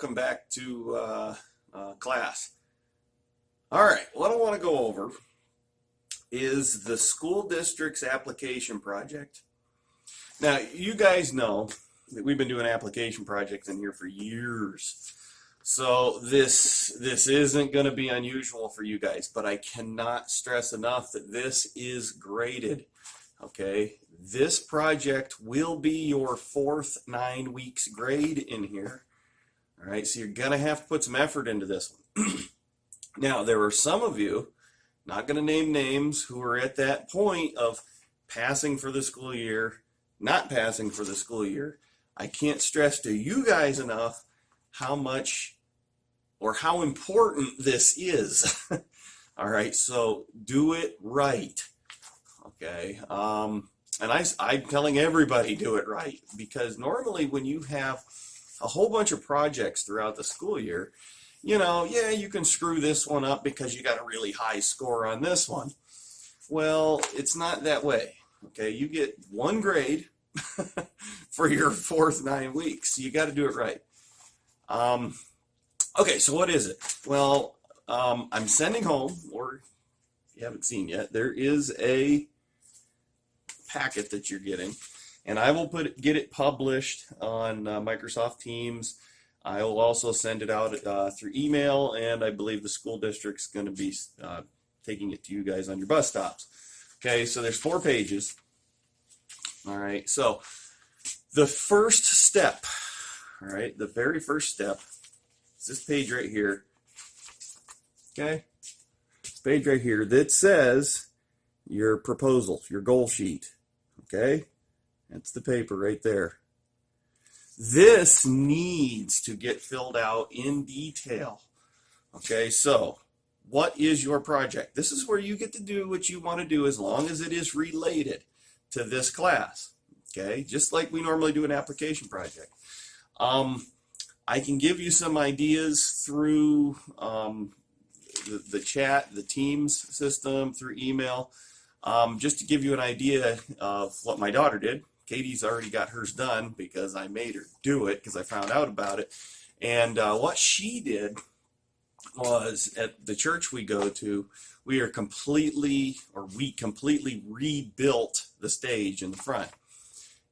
welcome back to class. All right, what I want to go over is the school district's application project. Now, you guys know that we've been doing application projects in here for years. So this isn't going to be unusual for you guys, but I cannot stress enough that this is graded. Okay, this project will be your fourth 9 weeks grade in here. All right, so you're going to have to put some effort into this one. Now, there are some of you, not going to name names, who are at that point of passing for the school year, not passing for the school year. I can't stress to you guys enough how much or how important this is. All right, so do it right. Okay, and I'm telling everybody do it right, because normally when you have a whole bunch of projects throughout the school year, you know, yeah, you can screw this one up because you got a really high score on this one. Well, it's not that way. Okay, you get one grade for your fourth 9 weeks. You got to do it right. Okay, so what is it? Well, I'm sending home, or if you haven't seen yet, there is a packet that you're getting, and I will get it published on Microsoft Teams. I will also send it out through email, and I believe the school district's going to be taking it to you guys on your bus stops. Okay, so there's 4 pages. All right, so the first step, all right, the very first step is this page right here. Okay, this page right here that says your proposal, your goal sheet. Okay, that's the paper right there. This needs to get filled out in detail. Okay, so what is your project? This is where you get to do what you want to do as long as it is related to this class. Okay, just like we normally do an application project. I can give you some ideas through the chat, the Teams system, through email, just to give you an idea of what my daughter did. Katie's already got hers done because I made her do it because I found out about it. And what she did was, at the church we go to, we completely rebuilt the stage in the front.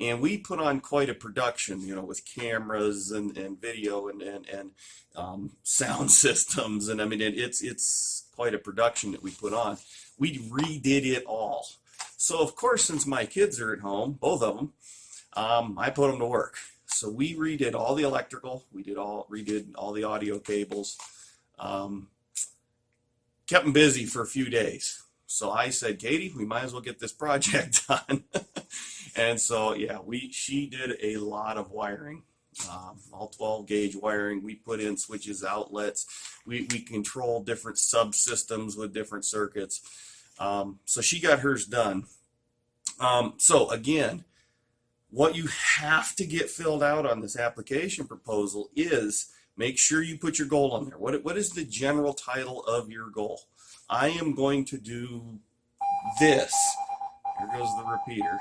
And we put on quite a production, you know, with cameras and video and sound systems. And I mean, it's quite a production that we put on. We redid it all. So, of course, since my kids are at home, both of them, I put them to work. So we redid all the electrical. We redid all the audio cables. Kept them busy for a few days. So I said, Katie, we might as well get this project done. And so, yeah, she did a lot of wiring, all 12 gauge wiring. We put in switches, outlets. We control different subsystems with different circuits. So she got hers done. So again, what you have to get filled out on this application proposal is make sure you put your goal on there. What is the general title of your goal? I am going to do this. Here goes the repeater.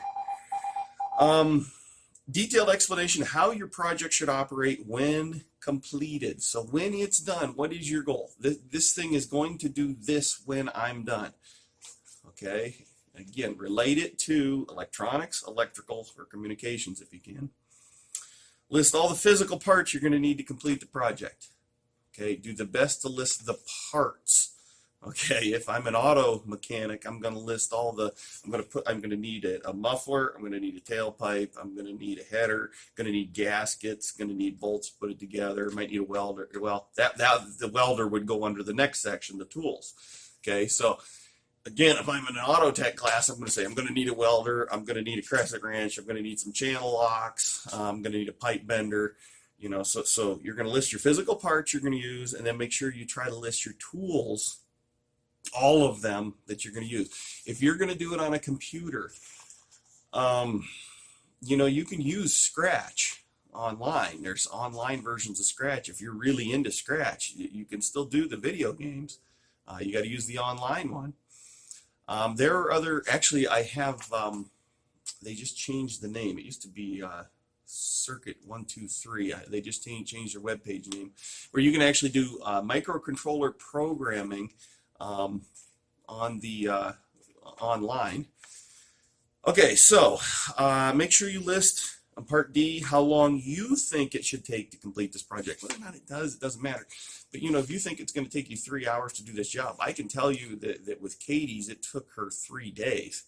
Detailed explanation how your project should operate when completed. So when it's done, what is your goal? This thing is going to do this when I'm done. Okay, again, relate it to electronics, electrical, or communications if you can. List all the physical parts you're going to need to complete the project. Okay, do the best to list the parts. Okay, if I'm an auto mechanic, I'm going to list all the, I'm going to need a muffler, I'm going to need a tailpipe, I'm going to need a header, going to need gaskets, going to need bolts to put it together, might need a welder. Well, the welder would go under the next section, the tools. Okay, so again, if I'm in an auto tech class, I'm going to say I'm going to need a welder, I'm going to need a crescent wrench, I'm going to need some channel locks, I'm going to need a pipe bender. You know, so you're going to list your physical parts you're going to use, and then make sure you try to list your tools, all of them that you're going to use. If you're going to do it on a computer, you know, you can use Scratch online. There's online versions of Scratch. If you're really into Scratch, you can still do the video games. You got to use the online one. There are other, actually I have, they just changed the name. It used to be Circuit 123. They just changed their web page name, where you can actually do microcontroller programming on the online. Okay, so make sure you list on Part D how long you think it should take to complete this project. Whether or not it does, it doesn't matter. But you know, if you think it's going to take you 3 hours to do this job, I can tell you that with Katie's, it took her 3 days,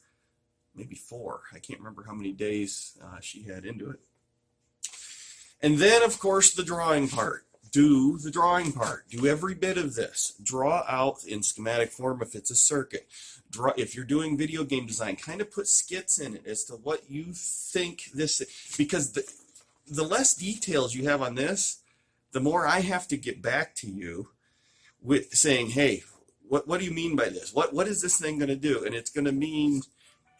maybe 4. I can't remember how many days she had into it. And then, of course, the drawing part. Do the drawing part. Do every bit of this. Draw out in schematic form if it's a circuit. Draw, if you're doing video game design, kind of put skits in it as to what you think this, because the less details you have on this, the more I have to get back to you with saying, hey, what do you mean by this? What is this thing going to do? And it's going to mean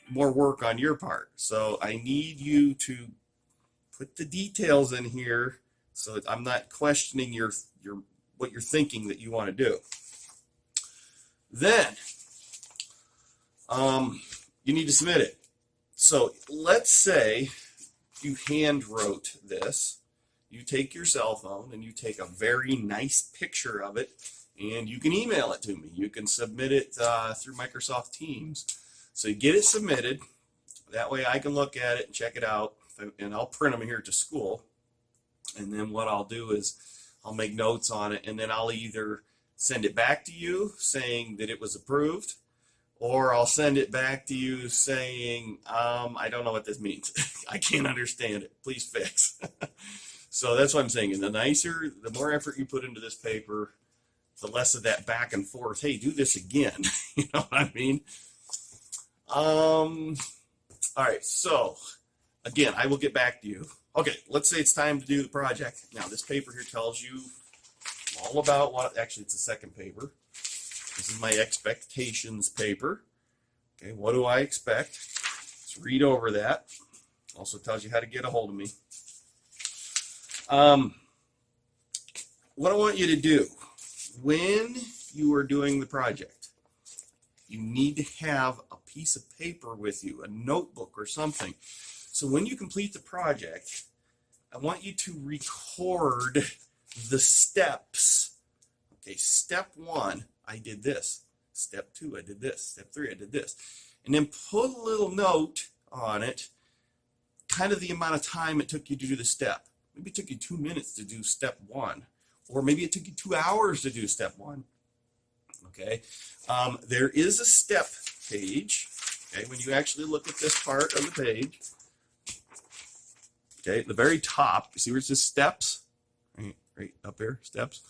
more work on your part. So I need you to put the details in here so that I'm not questioning your what you're thinking that you want to do. Then you need to submit it. So let's say you hand wrote this. You take your cell phone and you take a very nice picture of it, and you can email it to me. You can submit it through Microsoft Teams. So you get it submitted. That way I can look at it and check it out, and I'll print them here to school. And then what I'll do is I'll make notes on it, and then I'll either send it back to you saying that it was approved, or I'll send it back to you saying, I don't know what this means. I can't understand it. Please fix. So that's what I'm saying. And the more effort you put into this paper, the less of that back and forth. Hey, do this again. You know what I mean? All right. So again, I will get back to you. Okay. Let's say it's time to do the project. Now, this paper here tells you all about what, actually, it's the second paper. This is my expectations paper. Okay. What do I expect? Let's read over that. Also tells you how to get a hold of me. What I want you to do when you are doing the project, you need to have a piece of paper with you, a notebook or something. So when you complete the project, I want you to record the steps. Okay, step 1, I did this. Step 2, I did this. Step 3, I did this. And then put a little note on it, kind of the amount of time it took you to do the step. Maybe it took you 2 minutes to do step 1, or maybe it took you 2 hours to do step 1. Okay, there is a step page. Okay, when you actually look at this part of the page, okay, at the very top, you see where it says steps? Right up here, steps.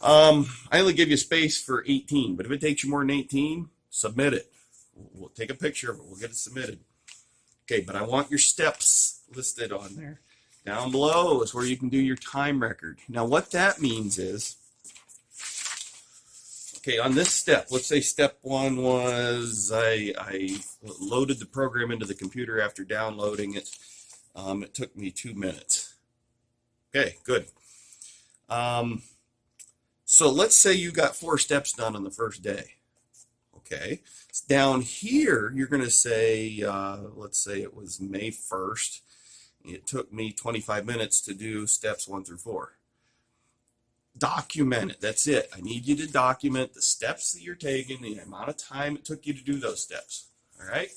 I only give you space for 18, but if it takes you more than 18, submit it. We'll take a picture of it. We'll get it submitted. Okay, but I want your steps listed on there. Down below is where you can do your time record. Now, what that means is, okay, on this step, let's say step 1 was I loaded the program into the computer after downloading it. It took me 2 minutes. Okay, good. So let's say you got 4 steps done on the first day. Okay, down here, you're going to say, let's say it was May 1st. It took me 25 minutes to do steps 1 through 4. Document it. That's it. I need you to document the steps that you're taking, the amount of time it took you to do those steps. All right?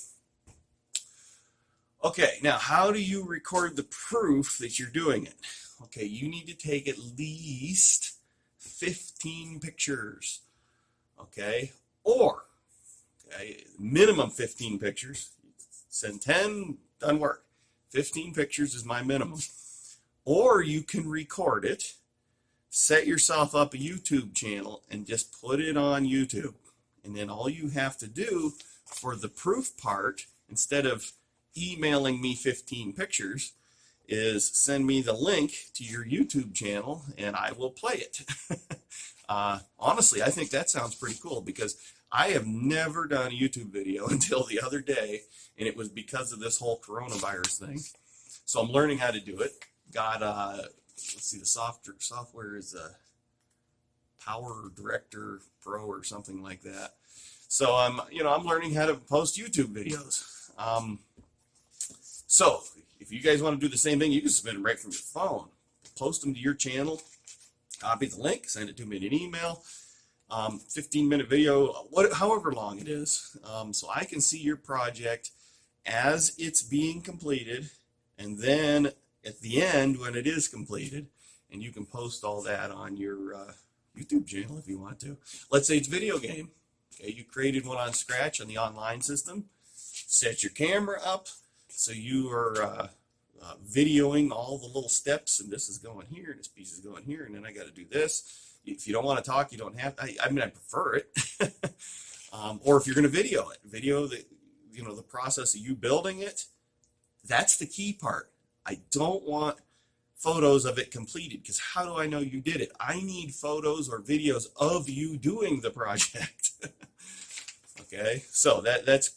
Okay, now how do you record the proof that you're doing it? Okay, you need to take at least 15 pictures. Okay? Or, okay, minimum 15 pictures. Send 10, doesn't work. 15 pictures is my minimum. Or you can record it, set yourself up a YouTube channel, and just put it on YouTube. And then all you have to do for the proof part, instead of emailing me 15 pictures, is send me the link to your YouTube channel and I will play it. Honestly, I think that sounds pretty cool, because I have never done a YouTube video until the other day, and it was because of this whole coronavirus thing. So I'm learning how to do it. Got, let's see, the software is Power Director Pro or something like that. So I'm learning how to post YouTube videos. So if if you guys want to do the same thing, you can submit them right from your phone. Post them to your channel, copy the link, send it to me in an email. 15-minute video, however long it is, so I can see your project as it's being completed, and then at the end when it is completed, and you can post all that on your YouTube channel if you want to. Let's say it's a video game. Okay, you created one on Scratch on the online system. Set your camera up so you are videoing all the little steps, and this is going here, and this piece is going here, and then I got to do this. If you don't want to talk, you don't have to. I mean, I prefer it. Or if you're going to video it, video the, the process of you building it. That's the key part. I don't want photos of it completed, because how do I know you did it? I need photos or videos of you doing the project. Okay, so that's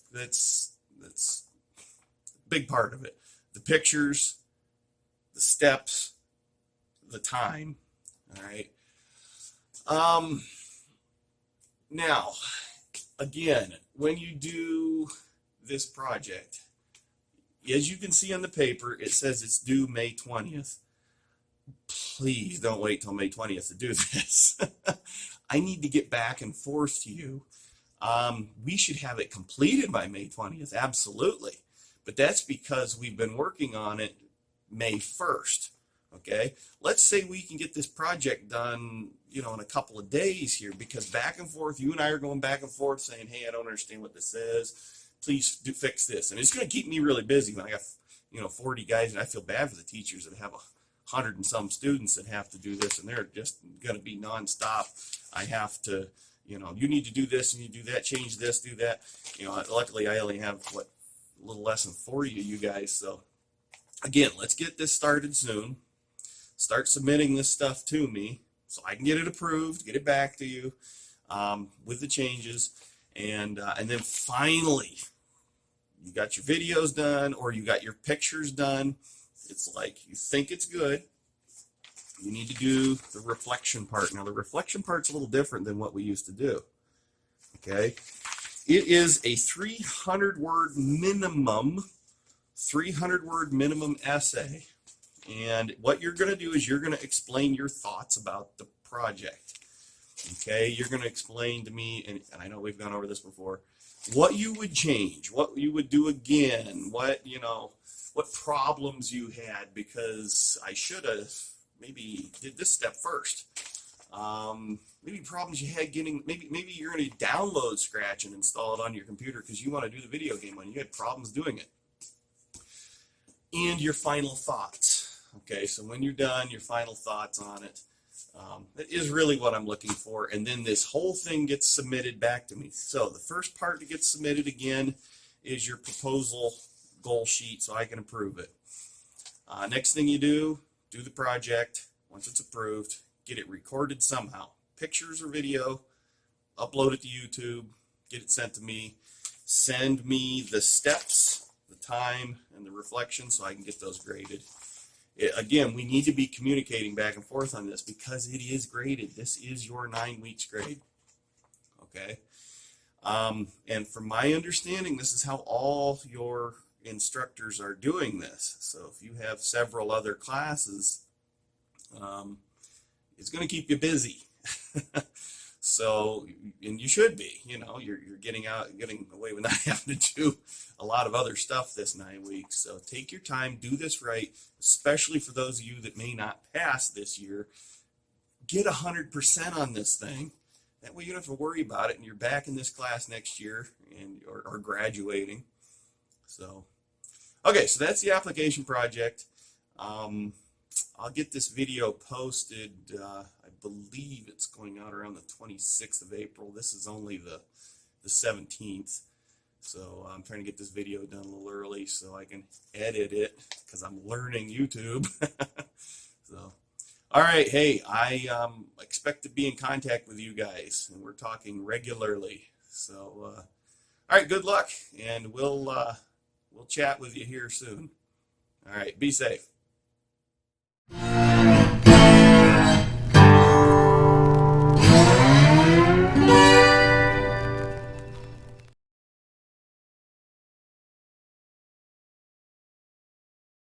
a big part of it. The pictures, the steps, the time. All right. Now, again, when you do this project, as you can see on the paper, it says it's due May 20th. Please don't wait till May 20th to do this. I need to get back and forth to you. We should have it completed by May 20th, absolutely. But that's because we've been working on it May 1st. Okay, let's say we can get this project done, in a couple of days here, because back and forth, you and I are going back and forth saying, hey, I don't understand what this is. Please fix this. And it's going to keep me really busy when I got, 40 guys, and I feel bad for the teachers that have 100 and some students that have to do this, and they're just going to be nonstop. I have to, you need to do this and you do that, change this, do that. Luckily I only have, a little less than 40 of you guys. So again, let's get this started soon. Start submitting this stuff to me so I can get it approved, get it back to you with the changes, and then finally you got your videos done or you got your pictures done. It's like you think it's good. You need to do the reflection part. Now the reflection part's a little different than what we used to do. Okay, it is a 300-word minimum essay. And what you're going to do is you're going to explain your thoughts about the project. Okay, you're going to explain to me, and I know we've gone over this before, what you would change, what you would do again, what problems you had, because I should have maybe did this step first. Maybe problems you had getting, maybe you're going to download Scratch and install it on your computer because you want to do the video game on. You had problems doing it. And your final thoughts. Okay, so when you're done, your final thoughts on it. That is really what I'm looking for. And then this whole thing gets submitted back to me. So the first part that gets submitted again is your proposal goal sheet so I can approve it. Next thing you do the project. Once it's approved, get it recorded somehow. Pictures or video, upload it to YouTube, get it sent to me. Send me the steps, the time, and the reflection so I can get those graded. Again, we need to be communicating back and forth on this because it is graded. This is your 9 weeks grade. Okay. And from my understanding, this is how all your instructors are doing this. So if you have several other classes, it's going to keep you busy. So, and you should be, you're getting away with not having to do a lot of other stuff this 9 weeks. So take your time, do this right, especially for those of you that may not pass this year. Get 100% on this thing. That way you don't have to worry about it, and you're back in this class next year and or graduating. So, okay, so that's the application project. I'll get this video posted. I believe it's going out around the 26th of April. This is only the 17th. So I'm trying to get this video done a little early so I can edit it because I'm learning YouTube. So, all right. Hey, I expect to be in contact with you guys, and we're talking regularly. So, all right, good luck, and we'll chat with you here soon. All right, be safe.